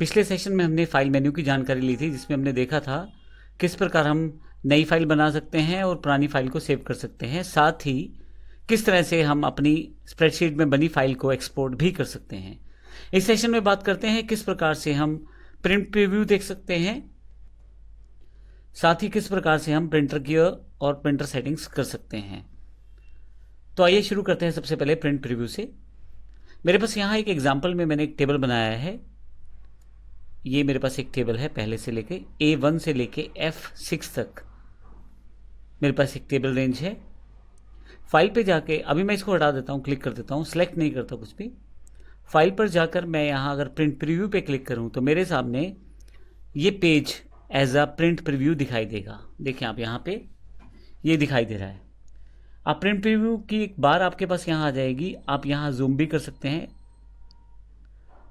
पिछले सेशन में हमने फाइल मेन्यू की जानकारी ली थी, जिसमें हमने देखा था किस प्रकार हम नई फाइल बना सकते हैं और पुरानी फाइल को सेव कर सकते हैं, साथ ही किस तरह से हम अपनी स्प्रेडशीट में बनी फाइल को एक्सपोर्ट भी कर सकते हैं। इस सेशन में बात करते हैं किस प्रकार से हम प्रिंट प्रीव्यू देख सकते हैं, साथ ही किस प्रकार से हम प्रिंटर की और प्रिंटर सेटिंग्स कर सकते हैं। तो आइए शुरू करते हैं सबसे पहले प्रिंट प्रीव्यू से। मेरे पास यहाँ एक एग्जाम्पल में मैंने एक टेबल बनाया है। ये मेरे पास एक टेबल है, पहले से लेके A1 से लेके F6 तक मेरे पास एक टेबल रेंज है। फाइल पे जाके अभी मैं इसको हटा देता हूँ, क्लिक कर देता हूँ, सेलेक्ट नहीं करता कुछ भी। फाइल पर जाकर मैं यहाँ अगर प्रिंट प्रीव्यू पे क्लिक करूँ तो मेरे सामने ये page as a print preview दिखाई देगा। देखिए आप यहाँ पे ये दिखाई दे रहा है। आप प्रिंट प्रीव्यू की एक बार आपके पास यहाँ आ जाएगी, आप यहाँ जूम भी कर सकते हैं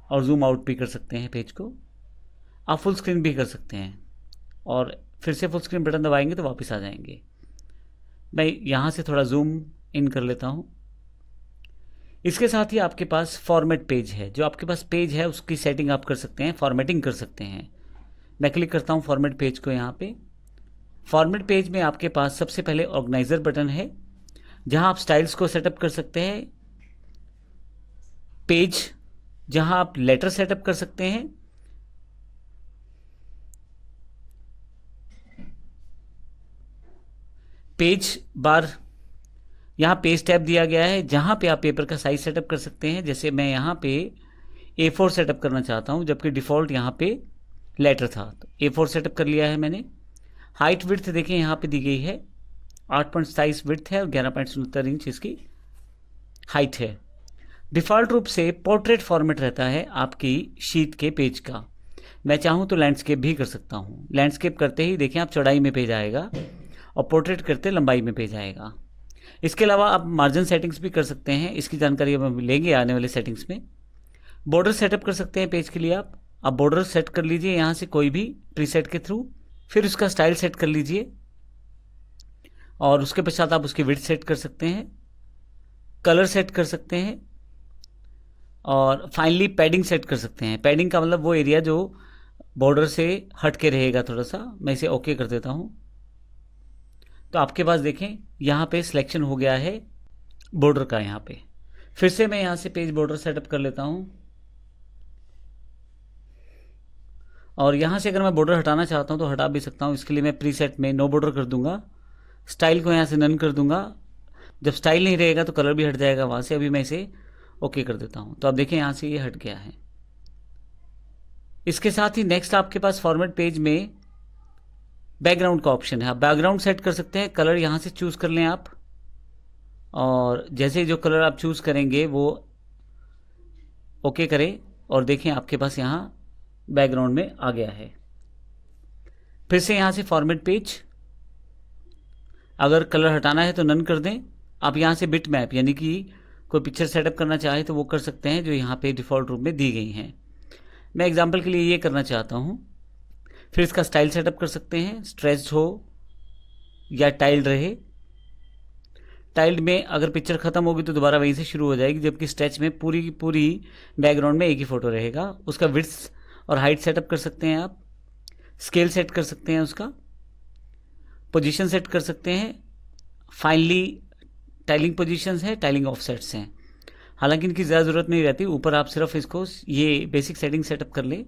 और जूम आउट भी कर सकते हैं पेज को। आप फुल स्क्रीन भी कर सकते हैं और फिर से फुल स्क्रीन बटन दबाएंगे तो वापस आ जाएंगे। मैं यहाँ से थोड़ा जूम इन कर लेता हूँ। इसके साथ ही आपके पास फॉर्मेट पेज है। जो आपके पास पेज है उसकी सेटिंग आप कर सकते हैं, फॉर्मेटिंग कर सकते हैं। मैं क्लिक करता हूँ फॉर्मेट पेज को। यहाँ पे फॉर्मेट पेज में आपके पास सबसे पहले ऑर्गेनाइजर बटन है, जहाँ आप स्टाइल्स को सेटअप कर सकते हैं। पेज जहाँ आप लेटर सेटअप कर सकते हैं। पेज बार, यहाँ पेज टैब दिया गया है, जहाँ पे आप पेपर का साइज सेटअप कर सकते हैं। जैसे मैं यहाँ पे A4 सेटअप करना चाहता हूँ, जबकि डिफ़ॉल्ट यहाँ पे लेटर था, तो A4 सेटअप कर लिया है मैंने। हाइट विड्थ देखें यहाँ पे दी गई है, 8.27 विड्थ है और 11.69 इंच इसकी हाइट है। डिफ़ॉल्ट रूप से पोर्ट्रेट फॉर्मेट रहता है आपकी शीट के पेज का। मैं चाहूँ तो लैंडस्केप भी कर सकता हूँ। लैंडस्केप करते ही देखें आप चौड़ाई में पेज आएगा और पोर्ट्रेट करते लंबाई में पेज आएगा। इसके अलावा आप मार्जिन सेटिंग्स भी कर सकते हैं, इसकी जानकारी हम लेंगे आने वाले सेटिंग्स में। बॉर्डर सेटअप कर सकते हैं पेज के लिए आप बॉर्डर सेट कर लीजिए यहाँ से कोई भी प्रीसेट के थ्रू, फिर उसका स्टाइल सेट कर लीजिए और उसके पश्चात आप उसकी विड्थ सेट कर सकते हैं, कलर सेट कर सकते हैं और फाइनली पैडिंग सेट कर सकते हैं। पैडिंग का मतलब वो एरिया जो बॉर्डर से हट के रहेगा थोड़ा सा। मैं इसे ओके कर देता हूँ। तो आपके पास देखें यहाँ पे सिलेक्शन हो गया है बॉर्डर का। यहाँ पे फिर से मैं यहाँ से पेज बॉर्डर सेटअप कर लेता हूँ और यहाँ से अगर मैं बॉर्डर हटाना चाहता हूँ तो हटा भी सकता हूँ। इसके लिए मैं प्रीसेट में नो बॉर्डर कर दूंगा, स्टाइल को यहाँ से नन कर दूंगा। जब स्टाइल नहीं रहेगा तो कलर भी हट जाएगा वहाँ से। अभी मैं इसे ओके कर देता हूँ, तो आप देखें यहाँ से ये हट गया है। इसके साथ ही नेक्स्ट आपके पास फॉर्मेट पेज में बैकग्राउंड का ऑप्शन है। आप बैकग्राउंड सेट कर सकते हैं, कलर यहाँ से चूज़ कर लें आप और जैसे जो कलर आप चूज़ करेंगे वो ओके करें और देखें आपके पास यहाँ बैकग्राउंड में आ गया है। फिर से यहाँ से फॉर्मेट पेज, अगर कलर हटाना है तो नन कर दें। आप यहाँ से बिट मैप यानी कि कोई पिक्चर सेटअप करना चाहे तो वो कर सकते हैं, जो यहाँ पे डिफ़ॉल्ट रूप में दी गई हैं। मैं एग्जांपल के लिए ये करना चाहता हूँ। फिर इसका स्टाइल सेटअप कर सकते हैं, स्ट्रेच्ड हो या टाइल्ड रहे। टाइल्ड में अगर पिक्चर ख़त्म होगी तो दोबारा वहीं से शुरू हो जाएगी, जबकि स्ट्रेच में पूरी की पूरी बैकग्राउंड में एक ही फ़ोटो रहेगा। उसका विड्थ और हाइट सेटअप कर सकते हैं आप, स्केल सेट कर सकते हैं, उसका पोजीशन सेट कर सकते हैं। फाइनली टाइलिंग पोजीशंस है, टाइलिंग ऑफसेट्स हैं। हालांकि इनकी ज़्यादा ज़रूरत नहीं रहती, ऊपर आप सिर्फ इसको ये बेसिक सेटिंग सेटअप कर लें।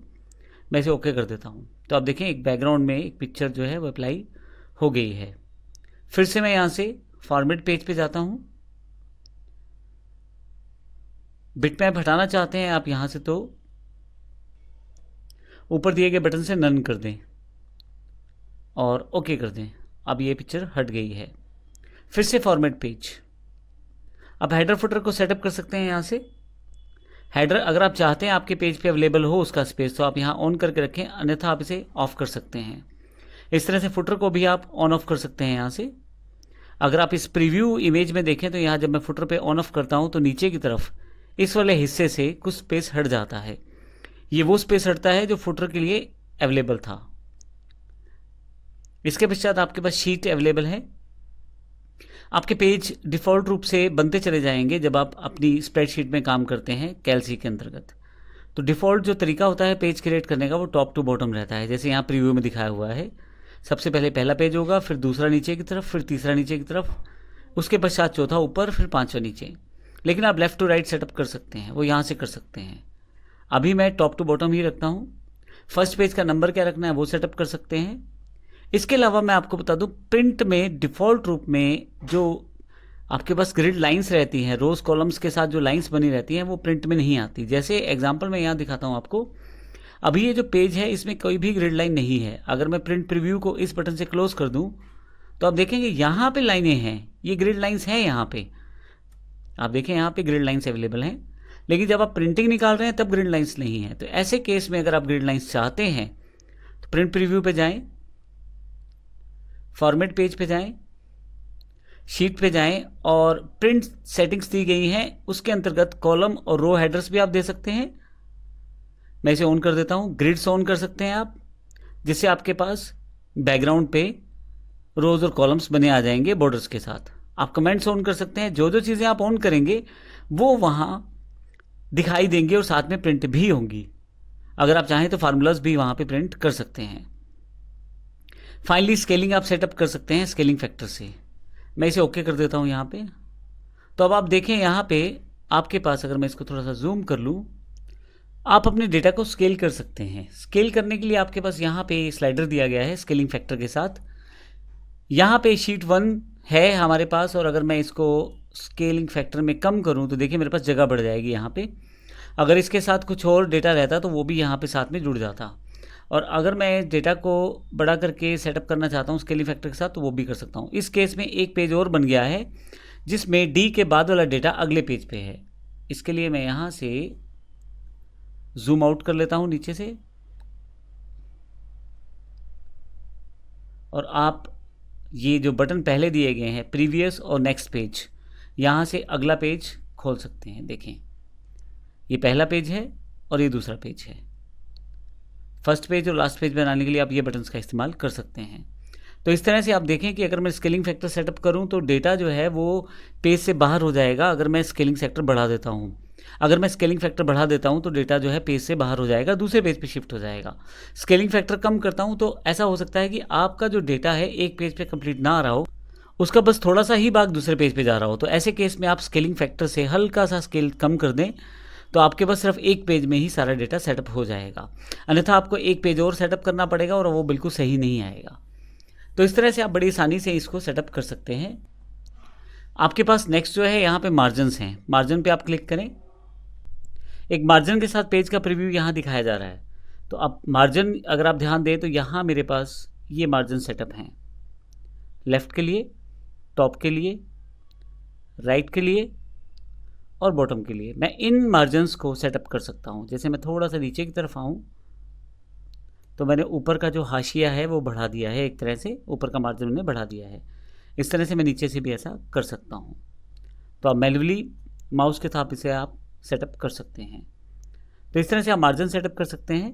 मैं इसे ओके कर देता हूँ। तो आप देखें एक बैकग्राउंड में एक पिक्चर जो है वो अप्लाई हो गई है। फिर से मैं यहाँ से फॉर्मेट पेज पे जाता हूँ। बिटमैप हटाना चाहते हैं आप यहाँ से तो ऊपर दिए गए बटन से नन कर दें और ओके कर दें। अब ये पिक्चर हट गई है। फिर से फॉर्मेट पेज, अब हेडर फुटर को सेटअप कर सकते हैं। यहाँ से हेडर अगर आप चाहते हैं आपके पेज पे अवेलेबल हो उसका स्पेस, तो आप यहाँ ऑन करके रखें, अन्यथा आप इसे ऑफ कर सकते हैं। इस तरह से फुटर को भी आप ऑन ऑफ कर सकते हैं यहाँ से। अगर आप इस प्रीव्यू इमेज में देखें तो यहाँ जब मैं फुटर पे ऑन ऑफ करता हूँ तो नीचे की तरफ इस वाले हिस्से से कुछ स्पेस हट जाता है। ये वो स्पेस हटता है जो फुटर के लिए अवेलेबल था। इसके पश्चात आपके पास शीट अवेलेबल है। आपके पेज डिफ़ॉल्ट रूप से बनते चले जाएंगे जब आप अपनी स्प्रेडशीट में काम करते हैं कैलसी के अंतर्गत। तो डिफ़ॉल्ट जो तरीका होता है पेज क्रिएट करने का वो टॉप टू बॉटम रहता है। जैसे यहाँ प्रीव्यू में दिखाया हुआ है, सबसे पहले पहला पेज होगा, फिर दूसरा नीचे की तरफ, फिर तीसरा नीचे की तरफ, उसके पश्चात चौथा ऊपर, फिर पांचवा नीचे। लेकिन आप लेफ़्ट टू राइट सेटअप कर सकते हैं, वो यहाँ से कर सकते हैं। अभी मैं टॉप टू बॉटम ही रखता हूँ। फर्स्ट पेज का नंबर क्या रखना है वो सेटअप कर सकते हैं। इसके अलावा मैं आपको बता दूं, प्रिंट में डिफ़ॉल्ट रूप में जो आपके पास ग्रिड लाइंस रहती हैं, रोज कॉलम्स के साथ जो लाइंस बनी रहती हैं, वो प्रिंट में नहीं आती। जैसे एग्जांपल मैं यहाँ दिखाता हूँ आपको। अभी ये जो पेज है इसमें कोई भी ग्रिड लाइन नहीं है। अगर मैं प्रिंट प्रीव्यू को इस बटन से क्लोज कर दूँ तो आप देखेंगे यहाँ पे लाइनें हैं, ये ग्रिड लाइंस हैं। यहाँ पे आप देखें, यहाँ पे ग्रिड लाइंस अवेलेबल हैं। लेकिन जब आप प्रिंटिंग निकाल रहे हैं तब ग्रिड लाइंस नहीं है। तो ऐसे केस में अगर आप ग्रिड लाइंस चाहते हैं तो प्रिंट प्रीव्यू पे जाएं, फॉर्मेट पेज पे जाएं, शीट पे जाएं और प्रिंट सेटिंग्स दी गई हैं, उसके अंतर्गत कॉलम और रो हेडर्स भी आप दे सकते हैं। मैं इसे ऑन कर देता हूं। ग्रिड्स ऑन कर सकते हैं आप, जिससे आपके पास बैकग्राउंड पे रोज और कॉलम्स बने आ जाएंगे बॉर्डर्स के साथ। आप कमेंट्स ऑन कर सकते हैं। जो जो चीज़ें आप ऑन करेंगे वो वहाँ दिखाई देंगी और साथ में प्रिंट भी होंगी। अगर आप चाहें तो फार्मूलाज भी वहाँ पे प्रिंट कर सकते हैं। फाइनली स्केलिंग आप सेटअप कर सकते हैं स्केलिंग फैक्टर से। मैं इसे ओके कर देता हूँ यहाँ पे। तो अब आप देखें यहाँ पे आपके पास, अगर मैं इसको थोड़ा सा जूम कर लूँ, आप अपने डेटा को स्केल कर सकते हैं। स्केल करने के लिए आपके पास यहाँ पे स्लाइडर दिया गया है स्केलिंग फैक्टर के साथ। यहाँ पे शीट 1 है हमारे पास, और अगर मैं इसको स्केलिंग फैक्टर में कम करूँ तो देखिए मेरे पास जगह बढ़ जाएगी यहाँ पे। अगर इसके साथ कुछ और डेटा रहता तो वो भी यहाँ पे साथ में जुड़ जाता। और अगर मैं डेटा को बड़ा करके सेटअप करना चाहता हूँ स्केलिंग फैक्टर के साथ तो वो भी कर सकता हूँ। इस केस में एक पेज और बन गया है जिसमें डी के बाद वाला डेटा अगले पेज पे है। इसके लिए मैं यहाँ से जूम आउट कर लेता हूँ नीचे से, और आप ये जो बटन पहले दिए गए हैं प्रीवियस और नेक्स्ट पेज, यहाँ से अगला पेज खोल सकते हैं। देखें, ये पहला पेज है और ये दूसरा पेज है। फर्स्ट पेज और लास्ट पेज बनाने के लिए आप ये बटन्स का इस्तेमाल कर सकते हैं। तो इस तरह से आप देखें कि अगर मैं स्केलिंग फैक्टर सेटअप करूं तो डेटा जो है वो पेज से बाहर हो जाएगा। अगर मैं स्केलिंग फैक्टर बढ़ा देता हूं तो डेटा जो है पेज से बाहर हो जाएगा, दूसरे पेज पे शिफ्ट हो जाएगा। स्केलिंग फैक्टर कम करता हूं तो ऐसा हो सकता है कि आपका जो डेटा है एक पेज पे कंप्लीट ना आ रहा हो, उसका बस थोड़ा सा ही भाग दूसरे पेज पे जा रहा हो। तो ऐसे केस में आप स्केलिंग फैक्टर से हल्का सा स्केल कम कर दें तो आपके पास सिर्फ एक पेज में ही सारा डेटा सेटअप हो जाएगा। अन्यथा आपको एक पेज और सेटअप करना पड़ेगा और वो बिल्कुल सही नहीं आएगा। तो इस तरह से आप बड़ी आसानी से इसको सेटअप कर सकते हैं। आपके पास नेक्स्ट जो है यहाँ पे मार्जिन्स हैं। मार्जिन पे आप क्लिक करें। एक मार्जिन के साथ पेज का प्रीव्यू यहाँ दिखाया जा रहा है। तो अब मार्जिन अगर आप ध्यान दें तो यहाँ मेरे पास ये मार्जिन सेटअप हैं, लेफ़्ट के लिए, टॉप के लिए, राइट के लिए और बॉटम के लिए। मैं इन मार्जिन्स को सेटअप कर सकता हूँ। जैसे मैं थोड़ा सा नीचे की तरफ आऊँ तो मैंने ऊपर का जो हाशिया है वो बढ़ा दिया है, एक तरह से ऊपर का मार्जिन मैंने बढ़ा दिया है। इस तरह से मैं नीचे से भी ऐसा कर सकता हूँ। तो आप मैन्युअली माउस के साथ इसे आप सेटअप कर सकते हैं। तो इस तरह से आप मार्जिन सेटअप कर सकते हैं।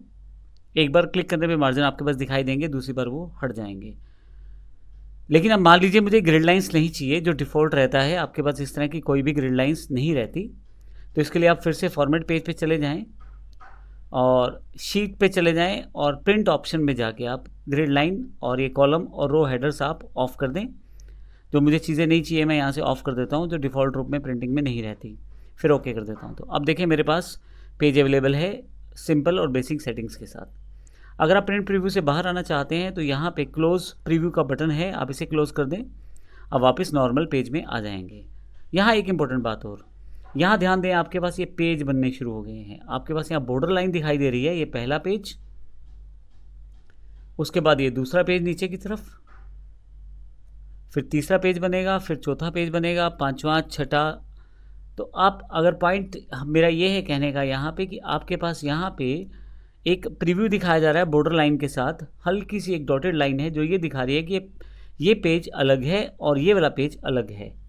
एक बार क्लिक करने पे मार्जिन आपके पास दिखाई देंगे, दूसरी बार वो हट जाएंगे। लेकिन अब मान लीजिए मुझे ग्रिड लाइंस नहीं चाहिए, जो डिफ़ॉल्ट रहता है आपके पास इस तरह की कोई भी ग्रिड लाइंस नहीं रहती। तो इसके लिए आप फिर से फॉर्मेट पेज पे चले जाएं और शीट पे चले जाएं और प्रिंट ऑप्शन में जाके आप ग्रिड लाइन और ये कॉलम और रो हेडर्स आप ऑफ कर दें। जो मुझे चीज़ें नहीं चाहिए मैं यहाँ से ऑफ कर देता हूँ, जो डिफ़ॉल्ट रूप में प्रिंटिंग में नहीं रहती। फिर ओके कर देता हूँ। तो अब देखें मेरे पास पेज अवेलेबल है सिंपल और बेसिक सेटिंग्स के साथ। अगर आप प्रिंट प्रीव्यू से बाहर आना चाहते हैं तो यहाँ पे क्लोज प्रीव्यू का बटन है, आप इसे क्लोज कर दें। अब वापस नॉर्मल पेज में आ जाएंगे। यहाँ एक इम्पोर्टेंट बात और, यहाँ ध्यान दें, आपके पास ये पेज बनने शुरू हो गए हैं। आपके पास यहाँ बॉर्डर लाइन दिखाई दे रही है, ये पहला पेज, उसके बाद ये दूसरा पेज नीचे की तरफ, फिर तीसरा पेज बनेगा, फिर चौथा पेज बनेगा, पांचवा, छठा। तो आप अगर पॉइंट मेरा ये है कहने का यहाँ पे कि आपके पास यहाँ पे एक प्रीव्यू दिखाया जा रहा है बॉर्डर लाइन के साथ, हल्की सी एक डॉटेड लाइन है जो ये दिखा रही है कि ये पेज अलग है और ये वाला पेज अलग है।